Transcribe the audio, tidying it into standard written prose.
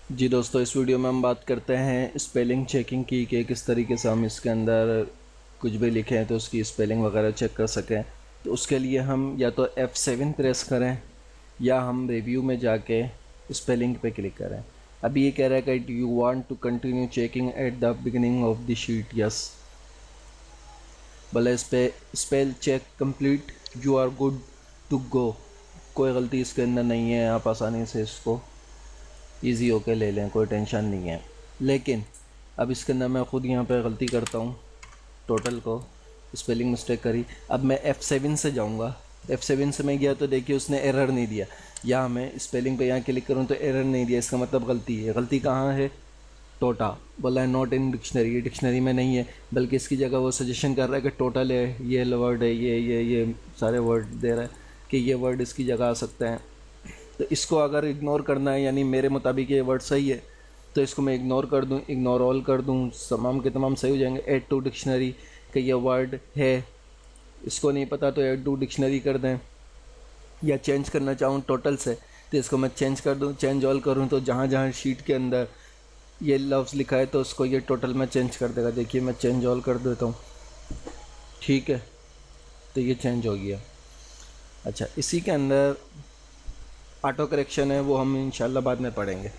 जी दोस्तों, इस वीडियो में हम बात करते हैं स्पेलिंग चेकिंग की कि किस तरीके से हम इसके अंदर कुछ भी लिखें तो उसकी स्पेलिंग वगैरह चेक कर सकें। तो उसके लिए हम या तो F7 प्रेस करें या हम रिव्यू में जाके स्पेलिंग पे क्लिक करें। अभी ये कह रहा है कि you want to continue checking at the beginning of the sheet. Yes, भले इस पे spell check complete, you are good to go. कोई गलती इसके अंदर नहीं है, आप आसानी से इसको ईजी होके ले लें, कोई टेंशन नहीं है। लेकिन अब इसके अंदर मैं ख़ुद यहाँ पे गलती करता हूँ, टोटल को स्पेलिंग मिस्टेक करी। अब मैं F7 से जाऊँगा, F7 से मैं गया तो देखिए उसने एरर नहीं दिया। या मैं स्पेलिंग पे यहाँ क्लिक करूँ तो एरर नहीं दिया, इसका मतलब गलती है। गलती कहाँ है? टोटा बोला है नॉट इन डिक्शनरी, ये डिक्शनरी में नहीं है, बल्कि इसकी जगह वो सजेशन कर रहा है कि टोटल है, ये वर्ड है, ये सारे वर्ड दे रहा है कि ये वर्ड इसकी जगह आ सकते हैं। तो इसको अगर इग्नोर करना है, यानी मेरे मुताबिक ये वर्ड सही है, तो इसको मैं इग्नोर कर दूं, इग्नोर ऑल कर दूं, तमाम के तमाम सही हो जाएंगे। ऐड टू डिक्शनरी कि ये वर्ड है, इसको नहीं पता तो ऐड टू डिक्शनरी कर दें। या चेंज करना चाहूँ टोटल से तो इसको मैं चेंज कर दूं, चेंज ऑल करूँ तो जहाँ जहाँ शीट के अंदर ये लफ्ज़ लिखा है तो उसको ये टोटल में चेंज कर देगा। देखिए मैं चेंज ऑल कर देता हूँ, ठीक है, तो ये चेंज हो गया। अच्छा, इसी के अंदर ऑटो करेक्शन है, वो हम इंशाल्लाह बाद में पढ़ेंगे।